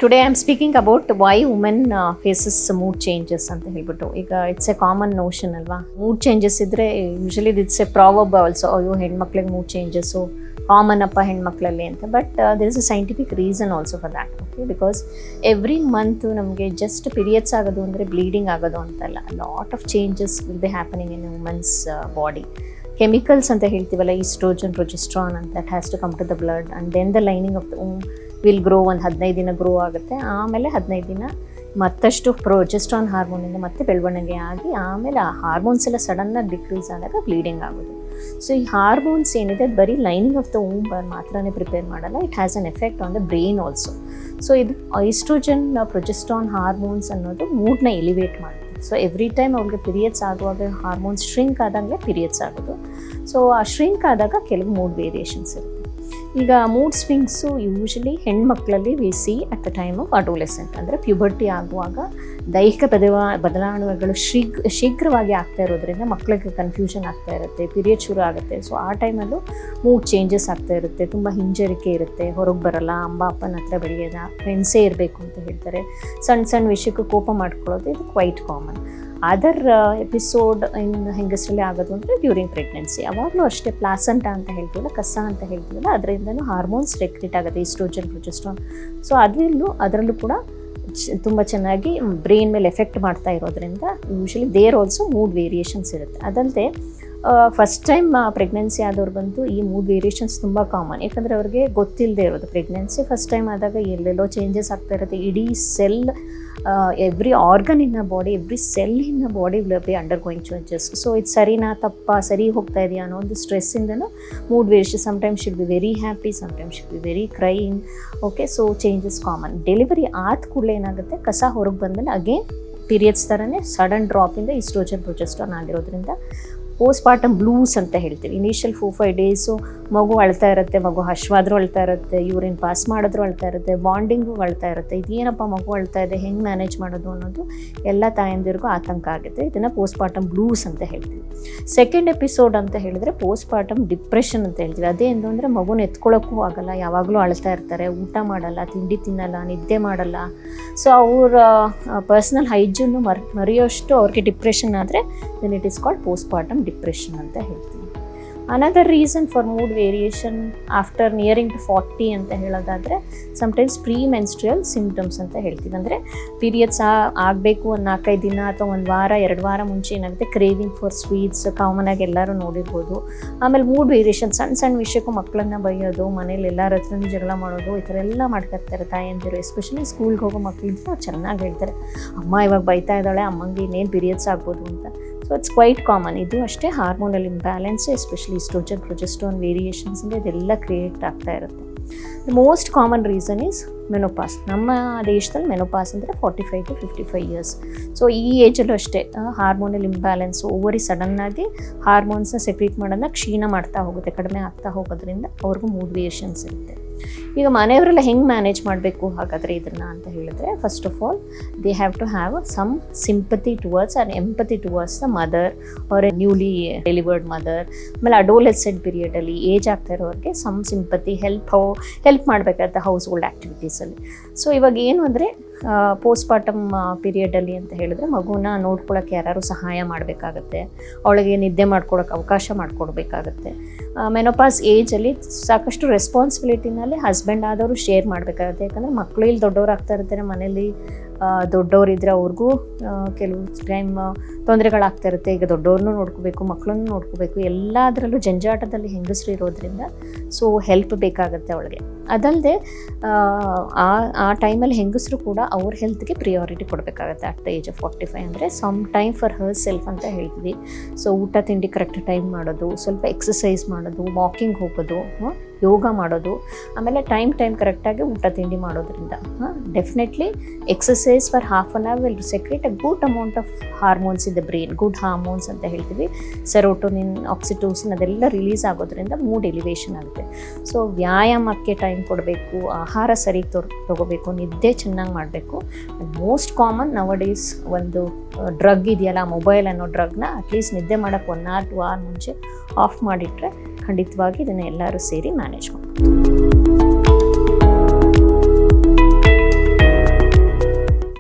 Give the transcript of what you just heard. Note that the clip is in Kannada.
Today I am speaking about why women faces mood changes ಅಂತ ಹೇಳ್ಬಿಟ್ಟು. ಈಗ ಇಟ್ಸ್ ಎ ಕಾಮನ್ ನೋಷನ್ ಅಲ್ವಾ, ಮೂಡ್ ಚೇಂಜಸ್ ಇದ್ದರೆ usually it's a proverb also, ಅಯ್ಯೋ ಹೆಣ್ಮಕ್ಳಿಗೆ ಮೂಡ್ ಚೇಂಜಸ್ಸು ಕಾಮನ್ ಅಪ್ಪ ಹೆಣ್ಮಕ್ಳಲ್ಲಿ ಅಂತ. But there is a scientific reason also for that. Okay, because every month ನಮಗೆ ಜಸ್ಟ್ ಪೀರಿಯಡ್ಸ್ ಆಗೋದು ಅಂದರೆ ಬ್ಲೀಡಿಂಗ್ ಆಗೋದು ಅಂತಲ್ಲ, lot of changes will be happening in women's body. Chemicals ಅಂತ ಹೇಳ್ತೀವಲ್ಲ, ಈಸ್ಟ್ರೋಜನ್, ಪ್ರೊಜೆಸ್ಟ್ರಾನ್ ಅಂತ, that has to come to the blood and then the lining of the will grow. ಒಂದು 15 ದಿನ ಗ್ರೋ ಆಗುತ್ತೆ, ಆಮೇಲೆ 15 ದಿನ ಮತ್ತಷ್ಟು ಪ್ರೊಜೆಸ್ಟ್ರಾನ್ ಹಾರ್ಮೋನಿಂದ ಮತ್ತೆ ಬೆಳವಣಿಗೆ ಆಗಿ ಆಮೇಲೆ ಆ ಹಾರ್ಮೋನ್ಸ್ ಎಲ್ಲ ಸಡನ್ನಾಗಿ ಡಿಕ್ರೀಸ್ ಆದಾಗ ಬ್ಲೀಡಿಂಗ್ ಆಗೋದು. ಸೊ ಈ ಹಾರ್ಮೋನ್ಸ್ ಏನಿದೆ ಅದು ಬರೀ ಲೈನಿಂಗ್ ಆಫ್ ದ ವೂಂಬ್ ಮಾತ್ರನೇ ಪ್ರಿಪೇರ್ ಮಾಡಲ್ಲ, it has an effect on the brain also. So ಇದು ಈಸ್ಟ್ರೋಜನ್, ಪ್ರೊಜೆಸ್ಟ್ರಾನ್ ಹಾರ್ಮೋನ್ಸ್ ಅನ್ನೋದು ಮೂಡ್ನ ಎಲಿವೇಟ್ ಮಾಡುತ್ತೆ. ಸೊ ಎವ್ರಿ ಟೈಮ್ ಅವ್ರಿಗೆ ಪೀರಿಯಡ್ಸ್ ಆಗುವಾಗ ಹಾರ್ಮೋನ್ಸ್ ಶ್ರಿಂಕ್ ಆದಾಗಲೇ ಪೀರಿಯಡ್ಸ್ ಆಗೋದು. ಸೊ ಆ ಶ್ರಿಂಕ್ ಆದಾಗ ಕೆಲವು ಮೂಡ್ ವೇರಿಯೇಷನ್ಸ್ ಇರುತ್ತೆ. ಈಗ ಮೂಡ್ ಸ್ವಿಂಗ್ಸು ಯೂಶಲಿ ಹೆಣ್ಮಕ್ಳಲ್ಲಿ we see at the time of adolescent, ಅಂದರೆ ಪ್ಯೂಬರ್ಟಿ ಆಗುವಾಗ ದೈಹಿಕ ಬದಲಾವಣೆಗಳು ಶೀಘ್ರವಾಗಿ ಆಗ್ತಾ ಇರೋದ್ರಿಂದ ಮಕ್ಕಳಿಗೆ ಕನ್ಫ್ಯೂಷನ್ ಆಗ್ತಾ ಇರುತ್ತೆ, ಪೀರಿಯಡ್ ಶುರು ಆಗುತ್ತೆ. ಸೊ ಆ ಟೈಮಲ್ಲೂ ಮೂಡ್ ಚೇಂಜಸ್ ಆಗ್ತಾ ಇರುತ್ತೆ, ತುಂಬ ಹಿಂಜರಿಕೆ ಇರುತ್ತೆ, ಹೊರಗೆ ಬರಲ್ಲ, ಅಪ್ಪನ ಹತ್ರ ಬೆಳೆಯೋದ, ಫ್ರೆಂಡ್ಸೇ ಇರಬೇಕು ಅಂತ ಹೇಳ್ತಾರೆ, ಸಣ್ಣ ಸಣ್ಣ ವಿಷಯಕ್ಕೂ ಕೋಪ ಮಾಡ್ಕೊಳ್ಳೋದು, ಇದು ಕ್ವೈಟ್ ಕಾಮನ್. ಅದರ್ ಎಪಿಸೋಡ್ ಇನ್ ಹೆಂಗಸರಲ್ಲಿ ಆಗೋದು ಅಂದರೆ ಡ್ಯೂರಿಂಗ್ ಪ್ರೆಗ್ನೆನ್ಸಿ. ಅವಾಗಲೂ ಅಷ್ಟೇ ಪ್ಲಾಸೆಂಟಾ ಅಂತ ಹೇಳ್ತೀವಲ್ಲ, ಕಸ ಅಂತ ಹೇಳ್ತೀವಲ್ಲ, ಅದರಿಂದನೂ ಹಾರ್ಮೋನ್ಸ್ ರೆಕ್ರಿಟ್ ಆಗುತ್ತೆ, ಈಸ್ಟ್ರೋಜನ್, ಪ್ರೊಜೆಸ್ಟ್ರಾನ್. ಸೊ ಅದರಲ್ಲೂ ಕೂಡ ತುಂಬ ಚೆನ್ನಾಗಿ ಬ್ರೈನ್ ಮೇಲೆ ಎಫೆಕ್ಟ್ ಮಾಡ್ತಾ ಇರೋದ್ರಿಂದ usually there also mood variations ಇರುತ್ತೆ. ಅದಲ್ಲದೆ ಫಸ್ಟ್ ಟೈಮ್ ಪ್ರೆಗ್ನೆನ್ಸಿ ಆದವ್ರಿಗಂತೂ ಈ ಮೂಡ್ ವೇರಿಯೇಷನ್ಸ್ ತುಂಬ ಕಾಮನ್, ಯಾಕಂದರೆ ಅವ್ರಿಗೆ ಗೊತ್ತಿಲ್ಲದೆ ಇರೋದು. ಪ್ರೆಗ್ನೆನ್ಸಿ ಫಸ್ಟ್ ಟೈಮ್ ಆದಾಗ ಎಲ್ಲೆಲ್ಲೋ ಚೇಂಜಸ್ ಆಗ್ತಾ ಇರುತ್ತೆ, ಇಡೀ cell, every organ in a body, every cell in a body will be undergoing changes. So ಇದು ಸರಿನಾ ತಪ್ಪಾ, ಸರಿ ಹೋಗ್ತಾ ಇದೆಯಾ ಅನ್ನೋ ಒಂದು ಸ್ಟ್ರೆಸ್ಸಿಂದನೂ mood variation. Sometimes should be very happy, sometimes should be very crying. Okay, so changes common. Delivery ಆದ ಕೂಡಲೇ ಏನಾಗುತ್ತೆ, ಕಸ ಹೊರಗೆ ಬಂದಮೇಲೆ ಅಗೇನ್ ಪೀರಿಯಡ್ಸ್ ಥರನೇ ಸಡನ್ ಡ್ರಾಪಿಂದ ಈಸ್ಟ್ರೋಜನ್, ಪ್ರೊಜೆಸ್ಟ್ರಾನ್ ಆಗಿರೋದ್ರಿಂದ ಪೋಸ್ಟ್ಪಾರ್ಟಮ್ ಬ್ಲೂಸ್ ಅಂತ ಹೇಳ್ತೀವಿ. ಇನಿಷಿಯಲ್ 4-5 ಡೇಸು ಮಗು ಅಳ್ತಾ ಇರುತ್ತೆ, ಮಗು ಹಶ್ವಾದ್ರೂ ಅಳ್ತಾ ಇರುತ್ತೆ, ಯೂರಿನ್ ಪಾಸ್ ಮಾಡಿದ್ರೂ ಅಳ್ತಾ ಇರುತ್ತೆ, ಬಾಂಡಿಂಗು ಅಳ್ತಾ ಇರುತ್ತೆ. ಇದೇನಪ್ಪ ಮಗು ಅಳ್ತಾ ಇದೆ, ಹೆಂಗೆ ಮ್ಯಾನೇಜ್ ಮಾಡೋದು ಅನ್ನೋದು ಎಲ್ಲ ತಾಯಂದಿರಿಗೂ ಆತಂಕ ಆಗುತ್ತೆ. ಇದನ್ನು ಪೋಸ್ಟ್ಪಾರ್ಟಮ್ ಬ್ಲೂಸ್ ಅಂತ ಹೇಳ್ತೀವಿ. ಸೆಕೆಂಡ್ ಎಪಿಸೋಡ್ ಅಂತ ಹೇಳಿದ್ರೆ ಪೋಸ್ಟ್ಪಾರ್ಟಮ್ ಡಿಪ್ರೆಷನ್ ಅಂತ ಹೇಳ್ತೀವಿ. ಅದೇನು ಅಂದರೆ ಮಗುನ ಎತ್ಕೊಳ್ಳೋಕ್ಕೂ ಆಗಲ್ಲ, ಯಾವಾಗಲೂ ಅಳ್ತಾ ಇರ್ತಾರೆ, ಊಟ ಮಾಡಲ್ಲ, ತಿಂಡಿ ತಿನ್ನಲ್ಲ, ನಿದ್ದೆ ಮಾಡಲ್ಲ. ಸೊ ಅವರ ಪರ್ಸ್ನಲ್ ಹೈಜೀನು ಮರೆಯೋಷ್ಟು ಅವ್ರಿಗೆ ಡಿಪ್ರೆಷನ್ ಆದರೆ then it is called postpartum depression ಅಂತ ಹೇಳ್ತೀವಿ. Another reason for mood variation after nearing to 40 ಅಂತ ಹೇಳೋದಾದರೆ ಸಮ್ಟೈಮ್ಸ್ ಪ್ರೀ ಮೆನ್ಸ್ಟ್ರಿಯಲ್ ಸಿಂಪ್ಟಮ್ಸ್ ಅಂತ ಹೇಳ್ತೀವಿ. ಅಂದರೆ ಪೀರಿಯಡ್ಸ್ ಆಗಬೇಕು ಒಂದು 4-5 ದಿನ ಅಥವಾ 1 ವಾರ 2 ವಾರ ಮುಂಚೆ ಏನಾಗುತ್ತೆ, ಕ್ರೇವಿಂಗ್ ಫಾರ್ ಸ್ವೀಟ್ಸ್ ಕಾಮನ್ ಆಗಿ ಎಲ್ಲರೂ ನೋಡಿರ್ಬೋದು. ಆಮೇಲೆ ಮೂಡ್ ವೇರಿಯೇಷನ್, ಸಣ್ಣ ಸಣ್ಣ ವಿಷಯಕ್ಕೂ ಮಕ್ಕಳನ್ನ ಬೈಯೋದು, ಮನೇಲಿ ಎಲ್ಲರ ಹತ್ರನೂ ಜಗಳ ಮಾಡೋದು, ಈ ಥರ ಎಲ್ಲ ಮಾಡ್ತಾ ಇರ್ತಾರೆ ತಾಯಂದಿರು. ಎಸ್ಪೆಷಲಿ ಸ್ಕೂಲ್ಗೆ ಹೋಗೋ ಮಕ್ಕಳಿದ್ರೆ ಚೆನ್ನಾಗಿ ಹೇಳ್ತಾರೆ, ಅಮ್ಮ ಇವಾಗ ಬೈತಾ ಇದ್ದಾಳೆ, ಅಮ್ಮಂಗೆ ಇನ್ನೇನು ಪೀರಿಯಡ್ಸ್ ಆಗ್ಬೋದು ಅಂತ. So it's quite common. ಇದು ಅಷ್ಟೇ hormonal imbalance, especially estrogen, progesterone ವೇರಿಯೇಷನ್ಸಿಂದ ಇದೆಲ್ಲ ಕ್ರಿಯೇಟ್ ಆಗ್ತಾ ಇರುತ್ತೆ. The most common reason is menopause. ನಮ್ಮ ದೇಶದಲ್ಲಿ ಮೆನೋಪಾಸ್ ಅಂದರೆ 45 to 55 ಇಯರ್ಸ್. ಸೊ ಈ ಏಜಲ್ಲೂ ಅಷ್ಟೇ ಹಾರ್ಮೋನಲ್ ಇಂಬ್ಯಾಲೆನ್ಸ್, ಓವರಿ ಸಡನ್ನಾಗಿ ಹಾರ್ಮೋನ್ಸ್ನ ಸೆಕ್ರೀಟ್ ಮಾಡೋದನ್ನ ಕ್ಷೀಣ ಮಾಡ್ತಾ ಹೋಗುತ್ತೆ, ಕಡಿಮೆ ಆಗ್ತಾ ಹೋಗೋದ್ರಿಂದ ಅವ್ರಿಗೂ ಮೂಡ್ ವೇರಿಯೇಷನ್ಸ್ ಇರುತ್ತೆ. ಈಗ ಮನೆಯವರೆಲ್ಲ ಹೆಂಗೆ ಮ್ಯಾನೇಜ್ ಮಾಡಬೇಕು ಹಾಗಾದರೆ ಇದನ್ನು ಅಂತ ಹೇಳಿದ್ರೆ, first of all they have to have some sympathy towards and empathy towards the mother or a newly delivered mother. ಆಮೇಲೆ ಅಡೋಲೆಸೆಂಟ್ ಪೀರಿಯಡಲ್ಲಿ ಏಜ್ ಆಗ್ತಾ ಇರೋರಿಗೆ ಸಮ್ ಸಿಂಪತಿ, ಹೆಲ್ಪ್ ಮಾಡಬೇಕಾಗುತ್ತೆ ಹೌಸ್ ಹೋಲ್ಡ್ ಆ್ಯಕ್ಟಿವಿಟೀಸಲ್ಲಿ. ಸೊ ಇವಾಗ ಏನು ಅಂದರೆ ಪೋಸ್ಟ್ಪಾರ್ಟಮ್ ಪೀರಿಯಡಲ್ಲಿ ಅಂತ ಹೇಳಿದ್ರೆ ಮಗುನ ನೋಡ್ಕೊಳ್ಳೋಕ್ಕೆ ಯಾರು ಸಹಾಯ ಮಾಡಬೇಕಾಗತ್ತೆ, ಅವಳಿಗೆ ನಿದ್ದೆ ಮಾಡ್ಕೊಳಕ್ಕೆ ಅವಕಾಶ ಮಾಡಿಕೊಡ್ಬೇಕಾಗತ್ತೆ. ಮೆನೋಪಾಸ್ ಏಜಲ್ಲಿ ಸಾಕಷ್ಟು ರೆಸ್ಪಾನ್ಸಿಬಿಲಿಟಿನಲ್ಲಿ ಹಸ್ಬೆಂಡ್ ಆದವರು ಶೇರ್ ಮಾಡಬೇಕಾಗುತ್ತೆ. ಯಾಕಂದರೆ ಮಕ್ಕಳು ಇಲ್ಲಿ ದೊಡ್ಡವ್ರು ಆಗ್ತಾ ಇರ್ತಾರೆ, ಮನೇಲಿ ದೊಡ್ಡವರಿದ್ದರೆ ಅವ್ರಿಗೂ ಕೆಲವು ಟೈಮ್ ತೊಂದರೆಗಳಾಗ್ತಾ ಇರುತ್ತೆ. ಈಗ ದೊಡ್ಡವ್ರನ್ನೂ ನೋಡ್ಕೋಬೇಕು, ಮಕ್ಕಳನ್ನು ನೋಡ್ಕೋಬೇಕು, ಎಲ್ಲದರಲ್ಲೂ ಜಂಜಾಟದಲ್ಲಿ ಹೆಂಗಸರು ಇರೋದ್ರಿಂದ ಸೊ ಹೆಲ್ಪ್ ಬೇಕಾಗುತ್ತೆ ಅವಳಿಗೆ. ಅದಲ್ಲದೆ ಆ ಟೈಮಲ್ಲಿ ಹೆಂಗಸರು ಕೂಡ ಅವ್ರ ಹೆಲ್ತ್ಗೆ ಪ್ರಿಯಾರಿಟಿ ಕೊಡಬೇಕಾಗತ್ತೆ. ಅಟ್ ದ ಏಜ್ ಆಫ್ 45 ಅಂದರೆ some time for herself ಅಂತ ಹೇಳ್ತೀವಿ. ಸೊ ಊಟ ತಿಂಡಿ ಕರೆಕ್ಟ್ ಟೈಮ್ ಮಾಡೋದು, ಸ್ವಲ್ಪ ಎಕ್ಸಸೈಸ್ ಮಾಡೋದು, ವಾಕಿಂಗ್ ಹೋಗೋದು, ಯೋಗ ಮಾಡೋದು, ಆಮೇಲೆ ಟೈಮ್ ಕರೆಕ್ಟಾಗಿ ಊಟ ತಿಂಡಿ ಮಾಡೋದ್ರಿಂದ definitely exercise for half an hour will secrete a good amount of hormones in the brain, good hormones ಅಂತ ಹೇಳ್ತೀವಿ. ಸೆರೋಟೋನಿನ್, ಆಕ್ಸಿಟೋಸಿನ್ ಅದೆಲ್ಲ ರಿಲೀಸ್ ಆಗೋದ್ರಿಂದ ಮೂಡ್ ಎಲಿವೇಷನ್ ಆಗುತ್ತೆ. ಸೊ ವ್ಯಾಯಾಮಕ್ಕೆ ಟೈಮ್ ಕೊಡಬೇಕು, ಆಹಾರ ಸರಿ ತಗೋಬೇಕು, ನಿದ್ದೆ ಚೆನ್ನಾಗಿ ಮಾಡಬೇಕು. ಮೋಸ್ಟ್ ಕಾಮನ್ ನವಡೇಸ್ ಒಂದು ಡ್ರಗ್ ಇದೆಯಲ್ಲ, ಮೊಬೈಲ್ ಅನ್ನೋ ಡ್ರಗ್ನ ಅಟ್ಲೀಸ್ಟ್ ನಿದ್ದೆ ಮಾಡೋಕ್ಕೆ 1 hour 2 hour ಮುಂಚೆ ಆಫ್ ಮಾಡಿಟ್ರೆ ಖಂಡಿತವಾಗಿ ಇದನ್ನು ಎಲ್ಲರೂ ಸೇರಿ ಮ್ಯಾನೇಜ್ ಮಾಡಿ.